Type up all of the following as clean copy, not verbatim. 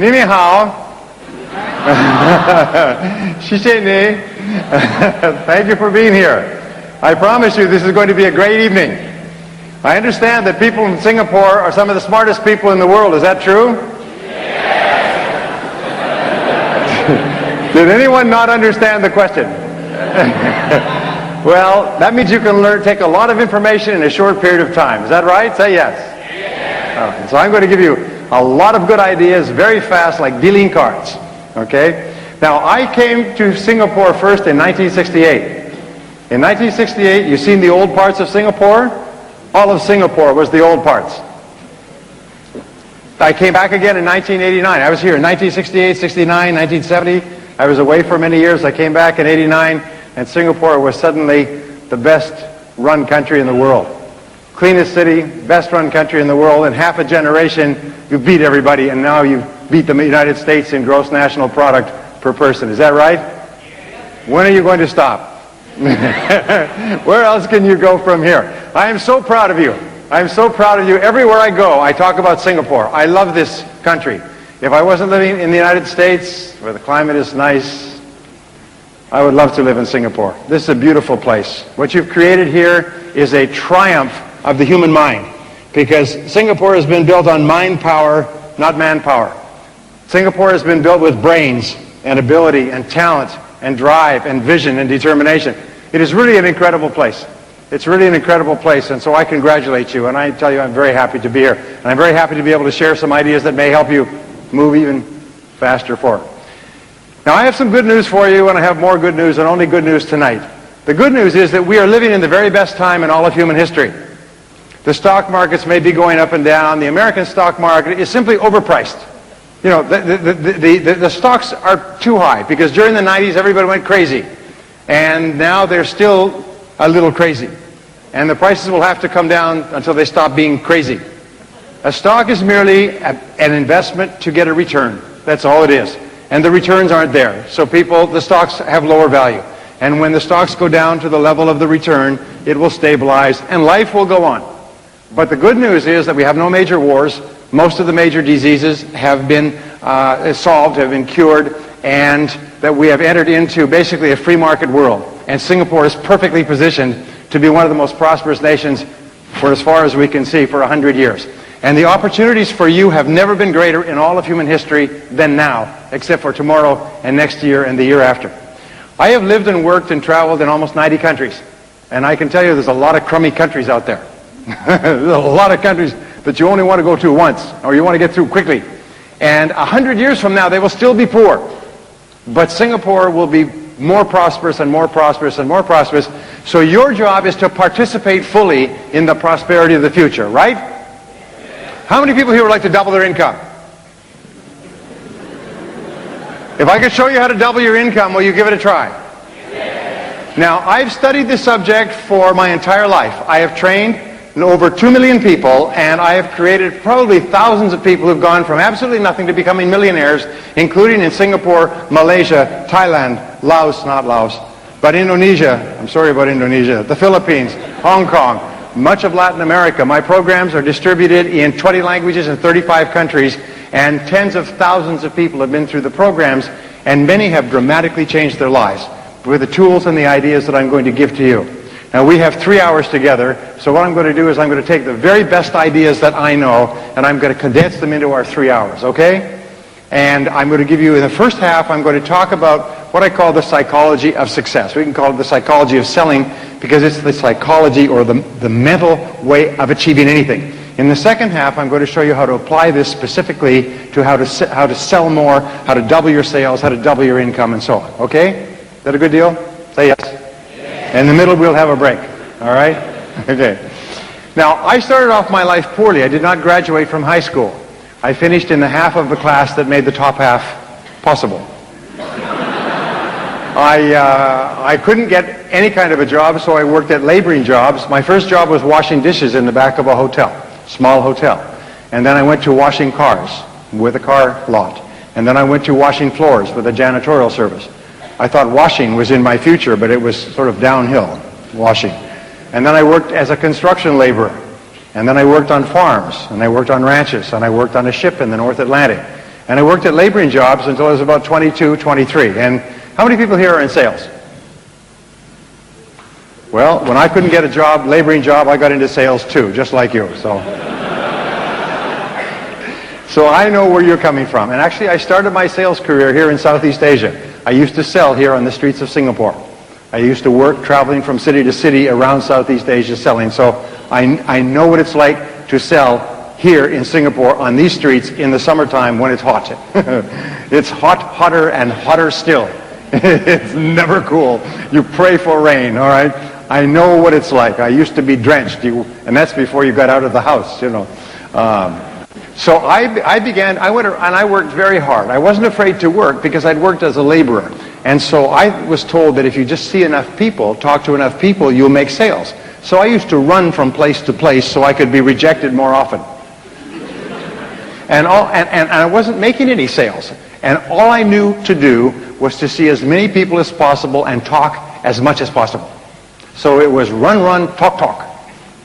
Ni hao. Shisheni. Thank you for being here. I promise you this is going to be a great evening. I understand that people in Singapore are some of the smartest people in the world. Is that true? Did anyone not understand the question? Well, that means you can take a lot of information in a short period of time. Is that right? Say yes. Okay, so I'm going to give you a lot of good ideas very fast, like dealing cards. Okay? Now, I came to Singapore first in 1968. In 1968, you've seen the old parts of Singapore? All of Singapore was the old parts. I came back again in 1989. I was here in 1968, 69, 1970. I was away for many years. I came back in 89, and Singapore was suddenly the best run country in the world. Cleanest city, best run country in the world. In half a generation, you beat everybody, and now you beat the United States in gross national product per person. Is that right? When are you going to stop? Where else can you go from here? I am so proud of you. I am so proud of you. Everywhere I go, I talk about Singapore. I love this country. If I wasn't living in the United States, where the climate is nice, I would love to live in Singapore. This is a beautiful place. What you've created here is a triumph of the human mind, because Singapore has been built on mind power, not manpower. Singapore has been built with brains and ability and talent and drive and vision and determination. It is really an incredible place. It's really an incredible place, and so I congratulate you, and I tell you I'm very happy to be here. And I'm very happy to be able to share some ideas that may help you move even faster forward. Now, I have some good news for you, and I have more good news, and only good news tonight. The good news is that we are living in the very best time in all of human history. The stock markets may be going up and down. The American stock market is simply overpriced. You know, the stocks are too high, because during the 90s everybody went crazy, and now they're still a little crazy, and the prices will have to come down until they stop being crazy. A stock is merely an investment to get a return. That's all it is, and the returns aren't there, so the stocks have lower value, and when the stocks go down to the level of the return, it will stabilize and life will go on. But the good news is that we have no major wars. Most of the major diseases have been solved, have been cured, and that we have entered into basically a free market world. And Singapore is perfectly positioned to be one of the most prosperous nations for as far as we can see for 100 years. And the opportunities for you have never been greater in all of human history than now, except for tomorrow and next year and the year after. I have lived and worked and traveled in almost 90 countries. And I can tell you there's a lot of crummy countries out there. There's a lot of countries that you only want to go to once, or you want to get through quickly. And 100 years from now, they will still be poor. But Singapore will be more prosperous and more prosperous and more prosperous. So your job is to participate fully in the prosperity of the future, right? How many people here would like to double their income? If I could show you how to double your income, will you give it a try? Now, I've studied this subject for my entire life. I have trained over 2 million people, and I have created probably thousands of people who've gone from absolutely nothing to becoming millionaires, including in Singapore, Malaysia, Thailand, Laos, not Laos, but Indonesia, I'm sorry about Indonesia, the Philippines, Hong Kong, much of Latin America. My programs are distributed in 20 languages in 35 countries, and tens of thousands of people have been through the programs, and many have dramatically changed their lives with the tools and the ideas that I'm going to give to you. Now, we have 3 hours together, so what I'm going to do is I'm going to take the very best ideas that I know, and I'm going to condense them into our 3 hours, okay? And I'm going to give you, in the first half, I'm going to talk about what I call the psychology of success. We can call it the psychology of selling, because it's the psychology or the mental way of achieving anything. In the second half, I'm going to show you how to apply this specifically to how to sell more, how to double your sales, how to double your income, and so on, okay? Is that a good deal? Say yes. In the middle, we'll have a break. All right? Okay. Now, I started off my life poorly. I did not graduate from high school. I finished in the half of the class that made the top half possible. I couldn't get any kind of a job, so I worked at laboring jobs. My first job was washing dishes in the back of a hotel, small hotel. And then I went to washing cars with a car lot. And then I went to washing floors with a janitorial service. I thought washing was in my future, but it was sort of downhill, washing. And then I worked as a construction laborer. And then I worked on farms, and I worked on ranches, and I worked on a ship in the North Atlantic. And I worked at laboring jobs until I was about 22, 23. And how many people here are in sales? Well, when I couldn't get a job, laboring job, I got into sales too, just like you. So I know where you're coming from. And actually, I started my sales career here in Southeast Asia. I used to sell here on the streets of Singapore. I used to work traveling from city to city around Southeast Asia selling. So I know what it's like to sell here in Singapore on these streets in the summertime when it's hot. It's hot, hotter, and hotter still. It's never cool. You pray for rain, all right? I know what it's like. I used to be drenched, and that's before you got out of the house, you know. So I went and I worked very hard. I wasn't afraid to work because I'd worked as a laborer. And so I was told that if you just see enough people, talk to enough people, you'll make sales. So I used to run from place to place so I could be rejected more often. And I wasn't making any sales. And all I knew to do was to see as many people as possible and talk as much as possible. So it was run, run, talk, talk.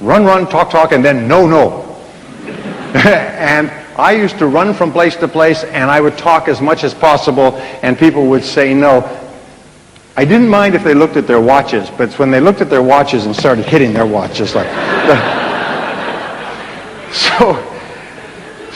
Run, run, talk, talk, and then no, no. And I used to run from place to place, and I would talk as much as possible, and people would say no. I didn't mind if they looked at their watches, but it's when they looked at their watches and started hitting their watches like...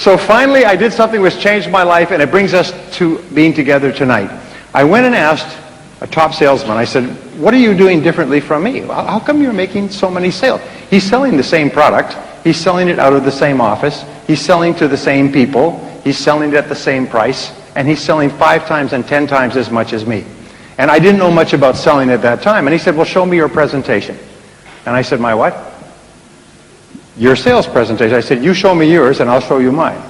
So finally I did something which changed my life, and it brings us to being together tonight. I went and asked a top salesman, I said, what are you doing differently from me? How come you're making so many sales? He's selling the same product. He's selling it out of the same office. He's selling to the same people. He's selling it at the same price. And he's selling 5 times and 10 times as much as me. And I didn't know much about selling at that time. And he said, well, show me your presentation. And I said, my what? Your sales presentation. I said, you show me yours and I'll show you mine.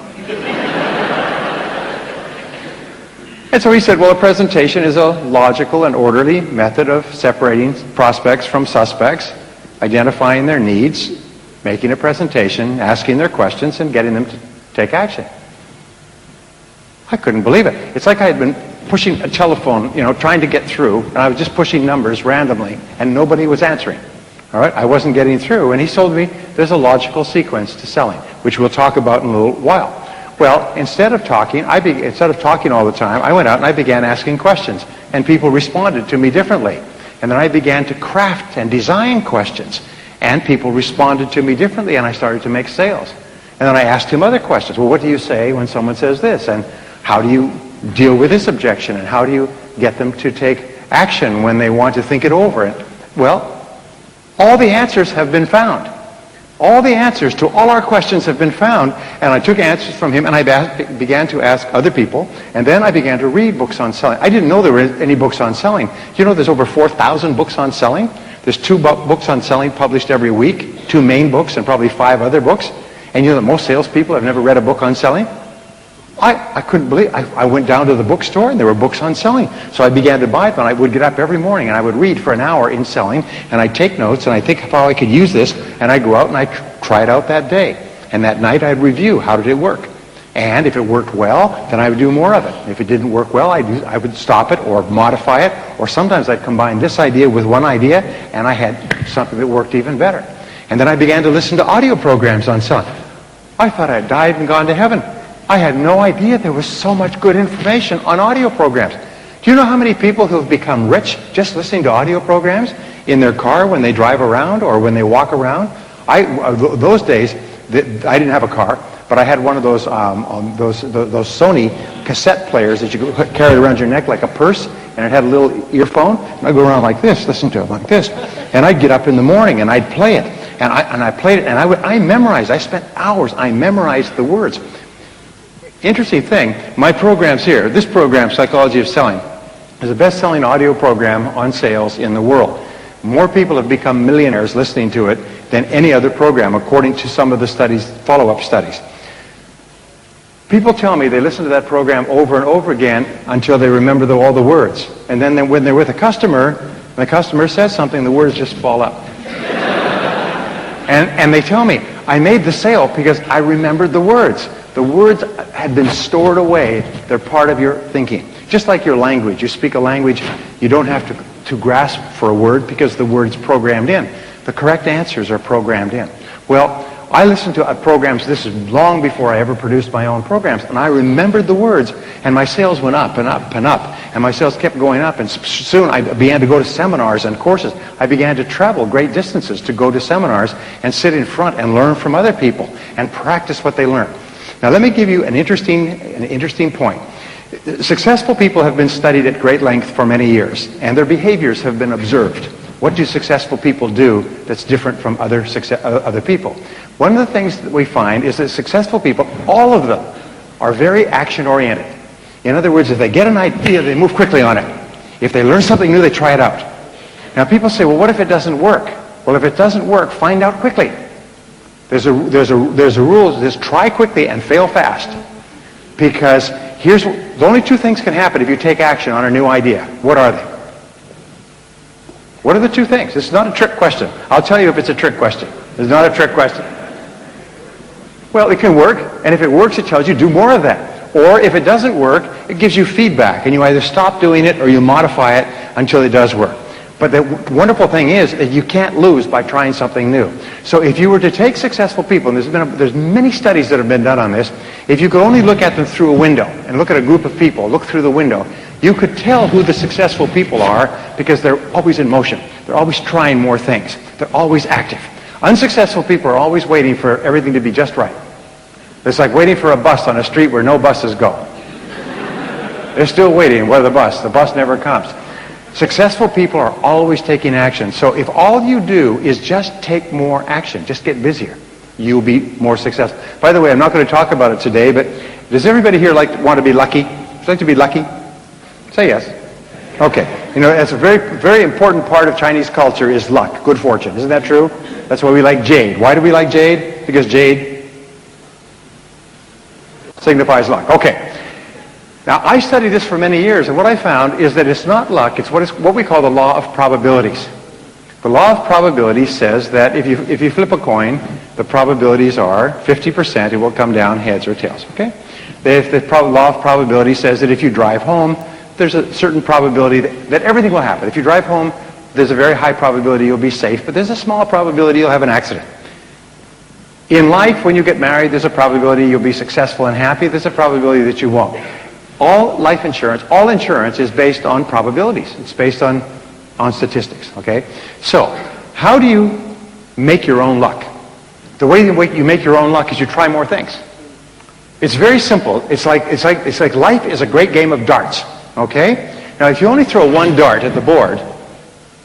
And so he said, well, a presentation is a logical and orderly method of separating prospects from suspects, identifying their needs, making a presentation, asking their questions, and getting them to take action. I couldn't believe it. It's like I had been pushing a telephone, trying to get through, and I was just pushing numbers randomly, and nobody was answering. All right? I wasn't getting through, and he told me there's a logical sequence to selling, which we'll talk about in a little while. Well, instead of talking all the time, I went out and I began asking questions, and people responded to me differently. And then I began to craft and design questions, and people responded to me differently, and I started to make sales. And then I asked him other questions. Well, what do you say when someone says this? And how do you deal with this objection? And how do you get them to take action when they want to think it over? And, well, all the answers have been found. All the answers to all our questions have been found, and I took answers from him, and I began to ask other people, and then I began to read books on selling. I didn't know there were any books on selling. You know there's over 4,000 books on selling? There's 2 books on selling published every week, 2 main books and probably 5 other books. And you know that most salespeople have never read a book on selling? I couldn't believe it. I went down to the bookstore and there were books on selling. So I began to buy them, and I would get up every morning and I would read for an hour in selling, and I'd take notes and I'd think of how I could use this, and I'd go out and I'd try it out that day. And that night I'd review how did it work. And if it worked well, then I would do more of it. If it didn't work well, I would stop it or modify it, or sometimes I'd combine this idea with one idea, and I had something that worked even better. And then I began to listen to audio programs on selling. I thought I'd died and gone to heaven. I had no idea there was so much good information on audio programs. Do you know how many people who have become rich just listening to audio programs in their car when they drive around or when they walk around? Those days, I didn't have a car, but I had one of those Sony cassette players that you could carry around your neck like a purse, and it had a little earphone, and I'd go around like this, listen to it like this. And I'd get up in the morning and I'd play it. And I played it, and I memorized. I spent hours. I memorized the words. Interesting thing, my programs here, this program, Psychology of Selling, is the best-selling audio program on sales in the world. More people have become millionaires listening to it than any other program, according to some of the studies, follow-up studies. People tell me they listen to that program over and over again until they remember all the words. And then when they're with a customer, when the customer says something, the words just fall up. And they tell me, I made the sale because I remembered the words. The words had been stored away. They're part of your thinking. Just like your language. You speak a language, you don't have to grasp for a word because the word's programmed in. The correct answers are programmed in. Well, I listened to programs, this is long before I ever produced my own programs, and I remembered the words, and my sales went up and up and up, and my sales kept going up, and soon I began to go to seminars and courses. I began to travel great distances to go to seminars and sit in front and learn from other people and practice what they learned. Now let me give you an interesting point. Successful people have been studied at great length for many years, and their behaviors have been observed. What do successful people do that's different from other people? One of the things that we find is that successful people, all of them, are very action-oriented. In other words, if they get an idea, they move quickly on it. If they learn something new, they try it out. Now people say, well, what if it doesn't work? Well, if it doesn't work, find out quickly. There's a rule, just try quickly and fail fast. Because the only two things can happen if you take action on a new idea. What are they? What are the two things? It's not a trick question. I'll tell you if it's a trick question. It's not a trick question. Well, it can work, and if it works, it tells you do more of that. Or if it doesn't work, it gives you feedback, and you either stop doing it or you modify it until it does work. But the wonderful thing is that you can't lose by trying something new. So if you were to take successful people, and there's many studies that have been done on this, if you could only look at them through a window and look at a group of people, look through the window, you could tell who the successful people are because they're always in motion. They're always trying more things. They're always active. Unsuccessful people are always waiting for everything to be just right. It's like waiting for a bus on a street where no buses go. They're still waiting for the bus never comes. Successful people are always taking action. So if all you do is just take more action, just get busier, you'll be more successful. By the way, I'm not going to talk about it today, but does everybody here want to be lucky? Would you like to be lucky? Say yes. Okay. You know, that's a very, very important part of Chinese culture is luck, good fortune. Isn't that true? That's why we like jade. Why do we like jade? Because jade signifies luck. Okay. Now, I studied this for many years, and what I found is that it's not luck, it's what we call the law of probabilities. The law of probabilities says that if you flip a coin, the probabilities are 50% it will come down heads or tails, okay? The law of probability says that if you drive home, there's a certain probability that everything will happen. If you drive home, there's a very high probability you'll be safe, but there's a small probability you'll have an accident. In life, when you get married, there's a probability you'll be successful and happy. There's a probability that you won't. All life insurance, all insurance is based on probabilities. It's based on statistics, okay? So, how do you make your own luck? The way you make your own luck is you try more things. It's very simple. It's like life is a great game of darts, okay? Now, if you only throw one dart at the board,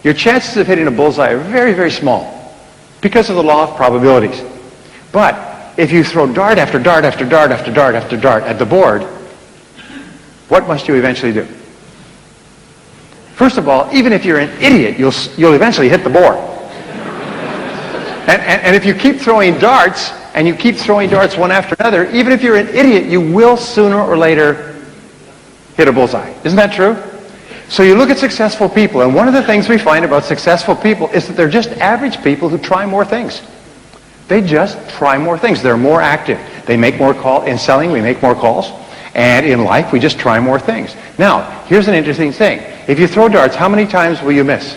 your chances of hitting a bullseye are very, very small because of the law of probabilities. But if you throw dart after dart after dart after dart after dart at the board, what must you eventually do? First of all, even if you're an idiot, you'll eventually hit the board. And if you keep throwing darts, and you keep throwing darts one after another, even if you're an idiot, you will sooner or later hit a bullseye. Isn't that true? So you look at successful people, and one of the things we find about successful people is that they're just average people who try more things. They just try more things. They're more active. They make more calls. In selling, we make more calls. And in life, we just try more things. Now, here's an interesting thing. If you throw darts, how many times will you miss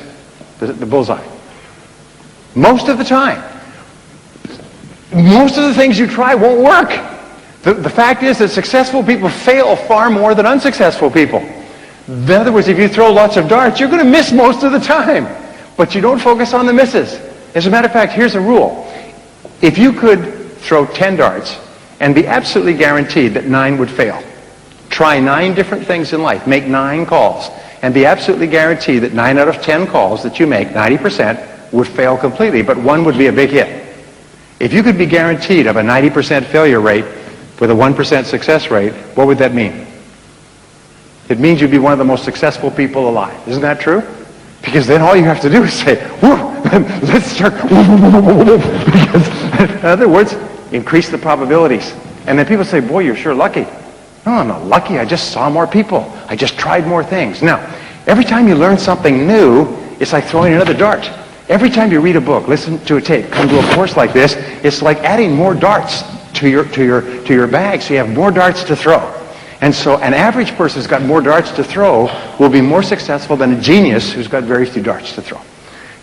the bullseye? Most of the time. Most of the things you try won't work. The fact is that successful people fail far more than unsuccessful people. In other words, if you throw lots of darts, you're going to miss most of the time. But you don't focus on the misses. As a matter of fact, here's a rule. If you could throw 10 darts and be absolutely guaranteed that 9 would fail, try 9 different things in life, make 9 calls, and be absolutely guaranteed that 9 out of 10 calls that you make, 90%, would fail completely, but 1 would be a big hit. If you could be guaranteed of a 90% failure rate with a 1% success rate, what would that mean? It means you'd be one of the most successful people alive. Isn't that true? Because then all you have to do is say, let's start. Because, in other words, increase the probabilities. And then people say, boy, you're sure lucky. No, I'm not lucky. I just saw more people. I just tried more things. Now, every time you learn something new, it's like throwing another dart. Every time you read a book, listen to a tape, come to a course like this, it's like adding more darts to your bag, so you have more darts to throw. And so an average person who's got more darts to throw will be more successful than a genius who's got very few darts to throw.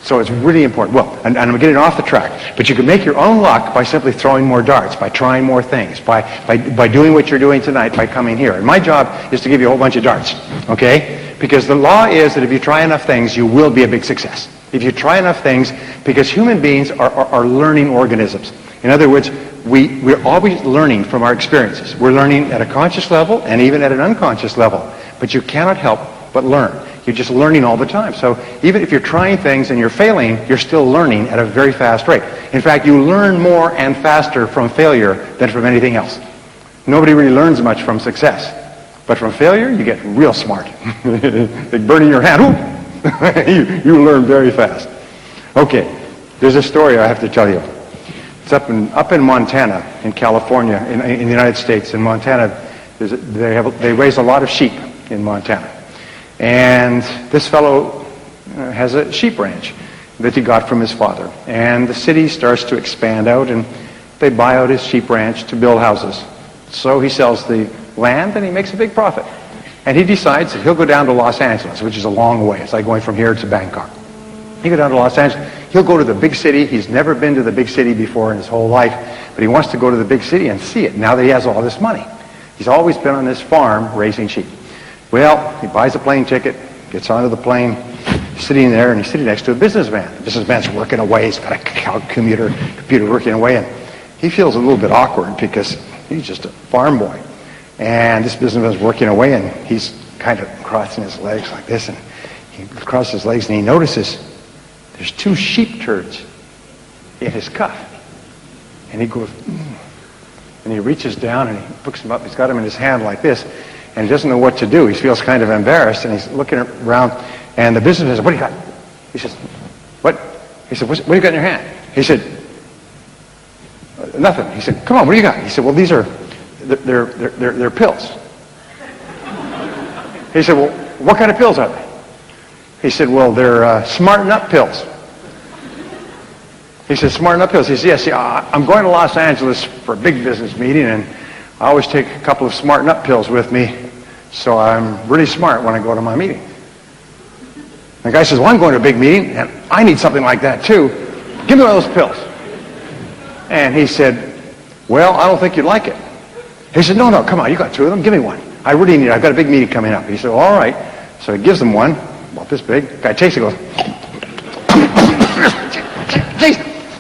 So it's really important. Well, and I'm getting off the track, but you can make your own luck by simply throwing more darts, by trying more things, by doing what you're doing tonight, by coming here. And my job is to give you a whole bunch of darts, okay? Because the law is that if you try enough things, you will be a big success. If you try enough things, because human beings are learning organisms. In other words, we're always learning from our experiences. We're learning at a conscious level and even at an unconscious level. But you cannot help but learn. You're just learning all the time. So even if you're trying things and you're failing, you're still learning at a very fast rate. In fact, you learn more and faster from failure than from anything else. Nobody really learns much from success. But from failure, you get real smart. Like burning your hand. you learn very fast. Okay, there's a story I have to tell you. It's up in Montana, in California, in the United States. In Montana, they raise a lot of sheep in Montana. And this fellow has a sheep ranch that he got from his father. And the city starts to expand out, and they buy out his sheep ranch to build houses. So he sells the land, and he makes a big profit. And he decides that he'll go down to Los Angeles, which is a long way. It's like going from here to Bangkok. He'll go down to Los Angeles. He'll go to the big city. He's never been to the big city before in his whole life, but he wants to go to the big city and see it now that he has all this money. He's always been on this farm raising sheep. Well, he buys a plane ticket, gets onto the plane, he's sitting there, and he's sitting next to a businessman. The businessman's working away. He's got a computer working away, and he feels a little bit awkward because he's just a farm boy. And this businessman's working away, and he's kind of crossing his legs like this, and he crosses his legs, and he notices there's 2 sheep turds in his cuff. And he goes, and he reaches down, and he picks them up. He's got them in his hand like this, and he doesn't know what to do. He feels kind of embarrassed, and he's looking around, and the businessman says, "What do you got?" He says, "What?" He said, "What do you got in your hand?" He said, "Nothing." He said, "Come on, what do you got?" He said, "Well, they're pills." He said, "Well, what kind of pills are they?" He said, "Well, they're smarten up pills." He said, "Smarten up pills." He said, "Yes, I'm going to Los Angeles for a big business meeting, and I always take a couple of smarten up pills with me, so I'm really smart when I go to my meeting." The guy says, "Well, I'm going to a big meeting, and I need something like that too. Give me one of those pills." And he said, "Well, I don't think you'd like it." He said, no, come on, you got 2 of them. Give me one. I really need it. I've got a big meeting coming up." He said, "Well, all right." So he gives them one, about this big. The guy takes it and goes,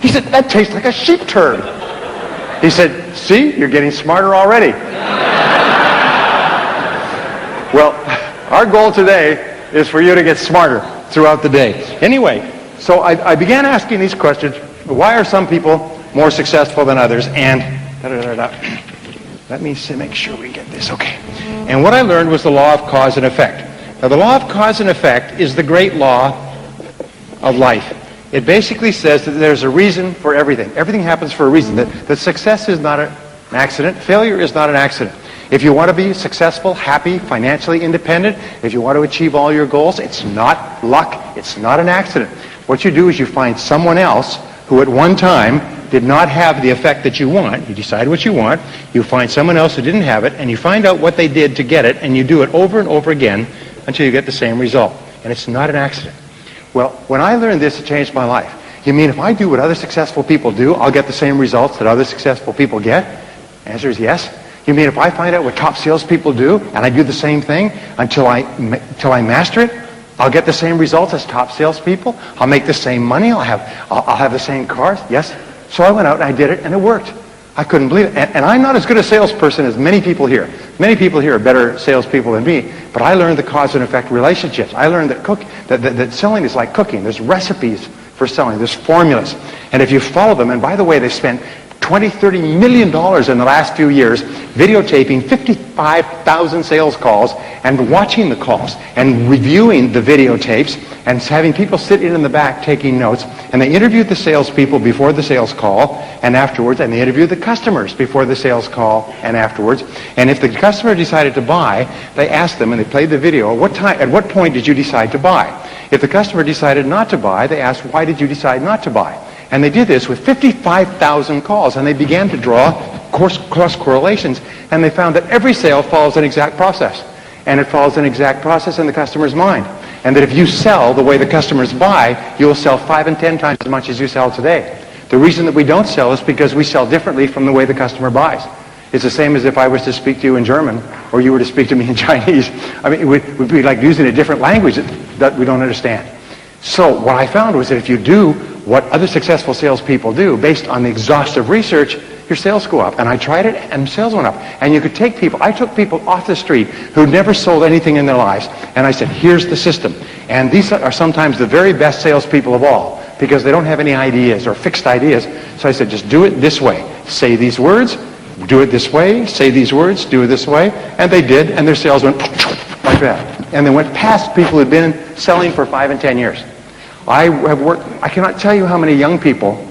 he said, "That tastes like a sheep turd." He said, "See, you're getting smarter already." Well, our goal today is for you to get smarter throughout the day. Anyway, so I began asking these questions. Why are some people more successful than others? And let me make sure we get this. Okay. And what I learned was the law of cause and effect. Now, the law of cause and effect is the great law of life. It basically says that there's a reason for everything. Everything happens for a reason. That success is not an accident. Failure is not an accident. If you want to be successful, happy, financially independent, if you want to achieve all your goals, it's not luck. It's not an accident. What you do is you find someone else who at one time did not have the effect that you want. You decide what you want. You find someone else who didn't have it, and you find out what they did to get it, and you do it over and over again until you get the same result. And it's not an accident. Well, when I learned this, it changed my life. You mean if I do what other successful people do, I'll get the same results that other successful people get? The answer is yes. You mean if I find out what top salespeople do, and I do the same thing until I master it, I'll get the same results as top salespeople? I'll make the same money? I'll have the same cars? Yes. So I went out and I did it, and it worked. I couldn't believe it. And I'm not as good a salesperson as many people here. Many people here are better salespeople than me, but I learned the cause and effect relationships. I learned that selling is like cooking. There's recipes for selling. There's formulas. And if you follow them, and by the way, they spent $20-30 million in the last few years videotaping 55,000 sales calls and watching the calls and reviewing the videotapes and having people sit in the back taking notes. And they interviewed the salespeople before the sales call and afterwards, and they interviewed the customers before the sales call and afterwards. And if the customer decided to buy, they asked them, and they played the video, at what point did you decide to buy? If the customer decided not to buy, they asked, why did you decide not to buy? And they did this with 55,000 calls, and they began to draw cross correlations, and they found that every sale follows an exact process. And it follows an exact process in the customer's mind. and that if you sell the way the customers buy, you'll sell 5 and 10 times as much as you sell today. The reason that we don't sell is because we sell differently from the way the customer buys. It's the same as if I was to speak to you in German, or you were to speak to me in Chinese. I mean, it would be like using a different language that we don't understand. So what I found was that if you do what other successful salespeople do, based on the exhaustive research, your sales go up. And I tried it, and sales went up. And you could take people, I took people off the street who'd never sold anything in their lives, and I said, here's the system. And these are sometimes the very best salespeople of all, because they don't have any ideas or fixed ideas. So I said, just do it this way. Say these words, do it this way, say these words, do it this way. And they did, and their sales went like that. And they went past people who'd been selling for 5 and 10 years. I cannot tell you how many young people,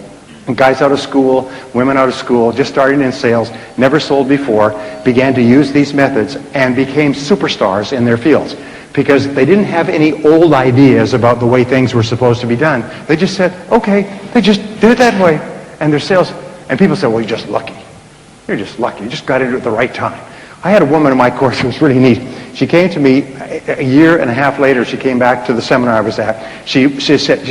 guys out of school, women out of school, just starting in sales, never sold before, began to use these methods and became superstars in their fields, because they didn't have any old ideas about the way things were supposed to be done. They just said, okay, they just did it that way. And their sales, and people said, well, you're just lucky. You're just lucky. You just got into it at the right time. I had a woman in my course who was really neat. She came to me a year and a half later. She came back to the seminar I was at. She said,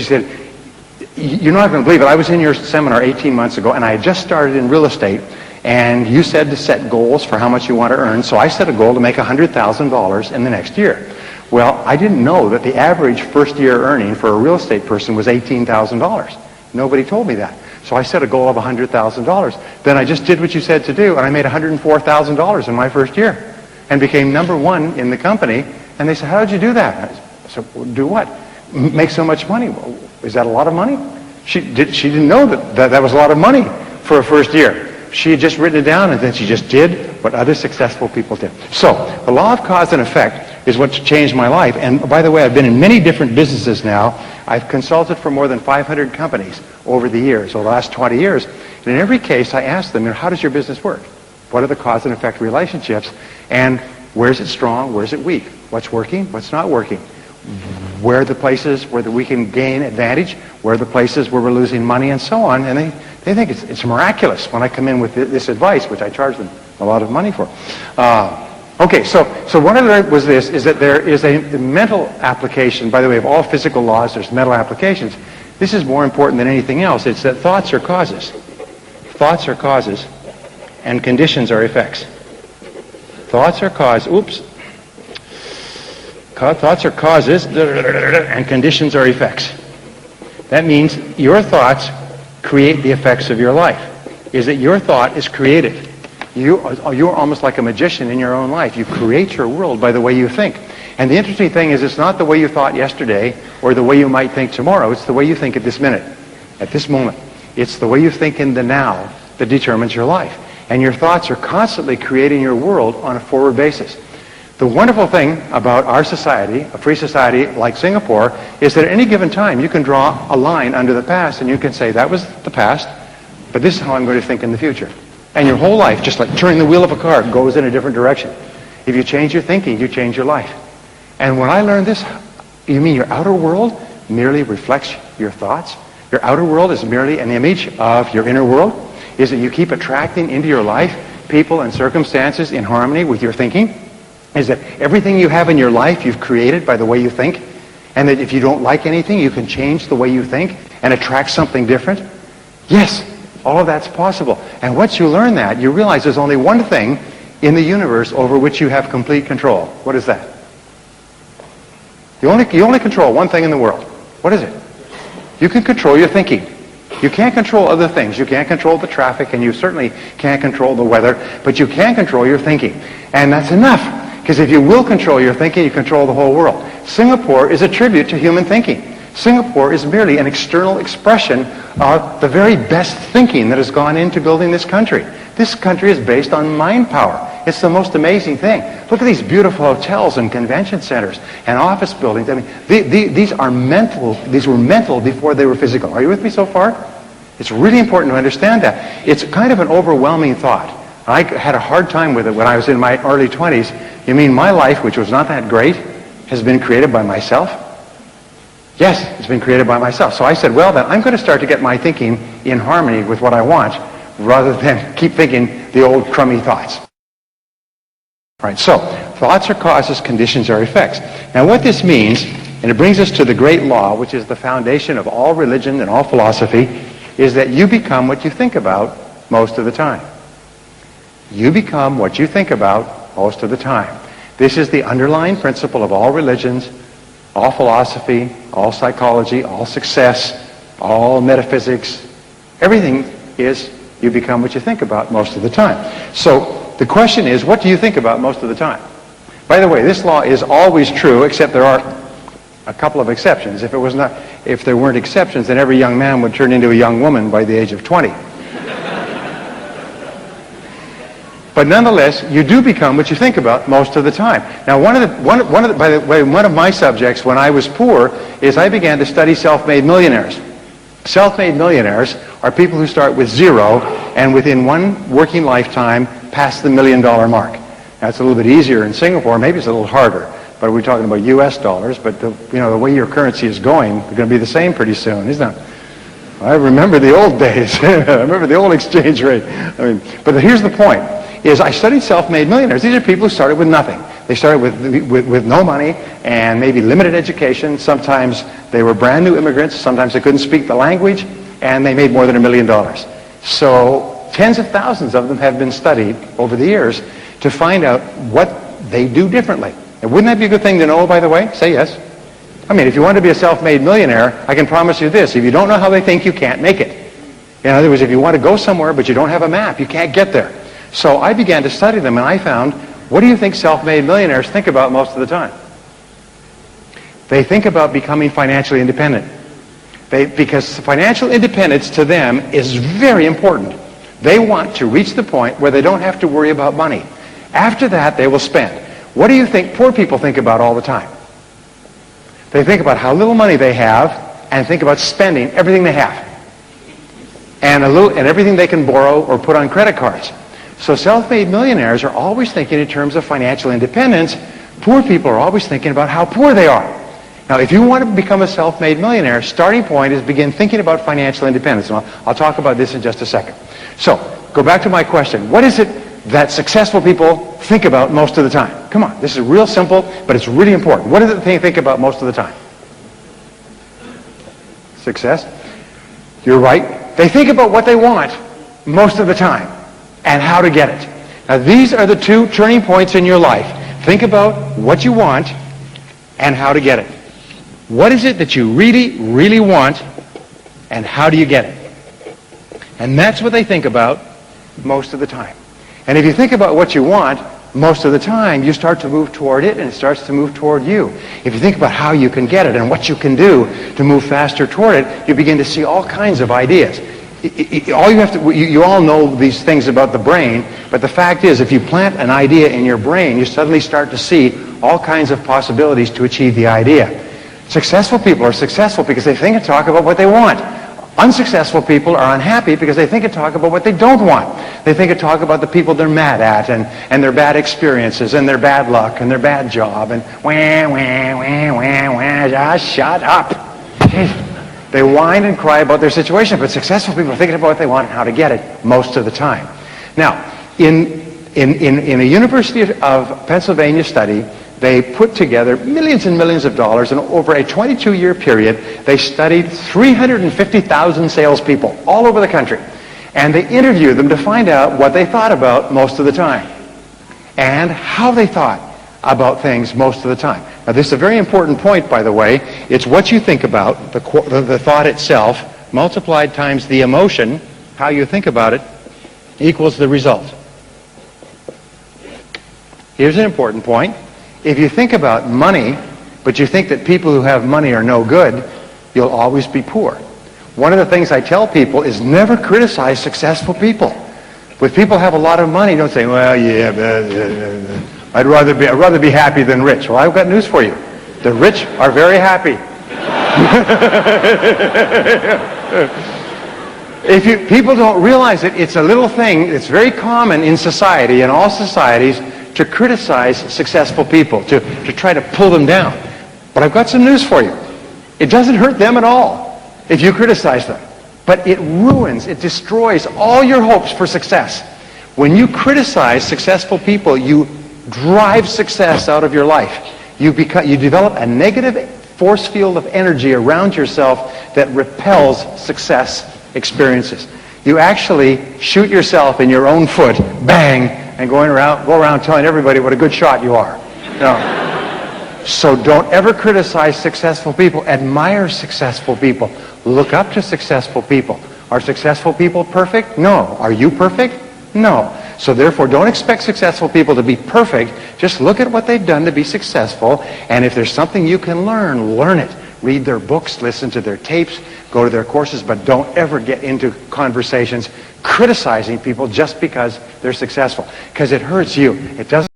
you're not going to believe it. I was in your seminar 18 months ago, and I had just started in real estate, and you said to set goals for how much you want to earn. So I set a goal to make $100,000 in the next year. Well, I didn't know that the average first-year earning for a real estate person was $18,000. Nobody told me that. So I set a goal of $100,000. Then I just did what you said to do, and I made $104,000 in my first year and became #1 in the company. And they said, how did you do that? I said, well, do what? Make so much money. Well, is that a lot of money? She didn't know that was a lot of money for a first year. She had just written it down, and then she just did what other successful people did. So the law of cause and effect is what's changed my life. And by the way, I've been in many different businesses now. I've consulted for more than 500 companies over the years, over the last 20 years. And in every case, I ask them, how does your business work? What are the cause and effect relationships? And where's it strong? Where's it weak? What's working? What's not working? Where are the places where we can gain advantage? Where are the places where we're losing money, and so on? And they think it's miraculous when I come in with this advice, which I charge them a lot of money for. Okay, so what I learned was this, is that there is a mental application. By the way, of all physical laws, there's mental applications. This is more important than anything else. It's that thoughts are causes. Thoughts are causes, and conditions are effects. Thoughts are causes, thoughts are causes, and conditions are effects. That means your thoughts create the effects of your life. Is that your thought is creative. You're almost like a magician in your own life. You create your world by the way you think. And the interesting thing is, it's not the way you thought yesterday or the way you might think tomorrow. It's the way you think at this minute, at this moment. It's the way you think in the now that determines your life. And your thoughts are constantly creating your world on a forward basis. The wonderful thing about our society, a free society like Singapore, is that at any given time you can draw a line under the past and you can say, that was the past, but this is how I'm going to think in the future. And your whole life, just like turning the wheel of a car, goes in a different direction. If you change your thinking, you change your life. And when I learned this, you mean your outer world merely reflects your thoughts? Your outer world is merely an image of your inner world? Is that you keep attracting into your life people and circumstances in harmony with your thinking? Is that everything you have in your life you've created by the way you think? And that if you don't like anything, you can change the way you think and attract something different? Yes, all of that's possible. And once you learn that, you realize there's only one thing in the universe over which you have complete control. What is that? You only control one thing in the world. What is it? You can control your thinking. You can't control other things. You can't control the traffic, and you certainly can't control the weather, but you can control your thinking. And that's enough. Because if you will control your thinking, you control the whole world. Singapore is a tribute to human thinking. Singapore is merely an external expression of the very best thinking that has gone into building this country. This country is based on mind power. It's the most amazing thing. Look at these beautiful hotels and convention centers and office buildings. I mean, these are mental. These were mental before they were physical. Are you with me so far? It's really important to understand that. It's kind of an overwhelming thought. I had a hard time with it when I was in my early 20s. You mean my life, which was not that great, has been created by myself? Yes, it's been created by myself. So I said, well, then I'm going to start to get my thinking in harmony with what I want, rather than keep thinking the old crummy thoughts. All right, so thoughts are causes, conditions are effects. Now what this means And it brings us to the great law, which is the foundation of all religion and all philosophy, is that you become what you think about most of the time. You become what you think about most of the time. This is the underlying principle of all religions, all philosophy, all psychology, all success, all metaphysics. Everything is you become what you think about most of the time. So the question is, what do you think about most of the time? By the way, this law is always true, except there are a couple of exceptions. If there weren't exceptions, then every young man would turn into a young woman by the age of 20. But nonetheless, you do become what you think about most of the time. Now, by the way, one of my subjects when I was poor is I began to study self-made millionaires. Self-made millionaires are people who start with zero and within one working lifetime pass the $1 million mark. Now, it's a little bit easier in Singapore. Maybe it's a little harder. But we're talking about U.S. dollars. But the way your currency is going, it's going to be the same pretty soon, isn't it? I remember the old days. I remember the old exchange rate. But here's the point. Is I studied self-made millionaires. These are people who started with nothing. They started with no money and maybe limited education. Sometimes they were brand new immigrants. Sometimes they couldn't speak the language, and they made more than $1 million. So tens of thousands of them have been studied over the years to find out what they do differently. And wouldn't that be a good thing to know, by the way? Say yes. I mean, if you want to be a self-made millionaire, I can promise you this. If you don't know how they think, you can't make it. In other words, if you want to go somewhere but you don't have a map, you can't get there. So I began to study them, and I found, what do you think self-made millionaires think about most of the time? They think about becoming financially independent. Because financial independence to them is very important. They want to reach the point where they don't have to worry about money. After that, they will spend. What do you think poor people think about all the time? They think about how little money they have and think about spending everything they have. And everything they can borrow or put on credit cards. So self-made millionaires are always thinking in terms of financial independence. Poor people are always thinking about how poor they are. Now, if you want to become a self-made millionaire, starting point is begin thinking about financial independence. And I'll talk about this in just a second. So, go back to my question. What is it that successful people think about most of the time? Come on, this is real simple, but it's really important. What is it they think about most of the time? Success. You're right. They think about what they want most of the time and how to get it. Now, these are the two turning points in your life. Think about what you want and how to get it. What is it that you really, really want, and how do you get it? And that's what they think about most of the time. And if you think about what you want most of the time, you start to move toward it, and it starts to move toward you. If you think about how you can get it and what you can do to move faster toward it, you begin to see all kinds of ideas. You all know these things about the brain, but the fact is, if you plant an idea in your brain, you suddenly start to see all kinds of possibilities to achieve the idea. Successful people are successful because they think and talk about what they want. Unsuccessful people are unhappy because they think and talk about what they don't want. They think and talk about the people they're mad at and their bad experiences and their bad luck and their bad job and just shut up. They whine and cry about their situation, but successful people are thinking about what they want and how to get it most of the time. Now, in a University of Pennsylvania study, they put together millions and millions of dollars, and over a 22-year period, they studied 350,000 salespeople all over the country. And they interviewed them to find out what they thought about most of the time and how they thought about things most of the time. Now, this is a very important point, by the way. It's what you think about, the thought itself, multiplied times the emotion, how you think about it, equals the result. Here's an important point. If you think about money, but you think that people who have money are no good, you'll always be poor. One of the things I tell people is never criticize successful people. When people have a lot of money, don't say, well, yeah, I'd rather be happy than rich. Well, I've got news for you. The rich are very happy. People don't realize it, it's a little thing. It's very common in society, in all societies, to criticize successful people, to try to pull them down. But I've got some news for you. It doesn't hurt them at all if you criticize them. But it ruins, it destroys all your hopes for success. When you criticize successful people, you drive success out of your life. You develop a negative force field of energy around yourself that repels success experiences. You actually shoot yourself in your own foot, bang, and go around telling everybody what a good shot you are. So don't ever criticize successful people. Admire successful people. Look up to successful people. Are successful people perfect? No. Are you perfect? No. So therefore, don't expect successful people to be perfect. Just look at what they've done to be successful, and if there's something you can learn, learn it. Read their books, listen to their tapes, go to their courses, but don't ever get into conversations criticizing people just because they're successful, because it hurts you. It doesn't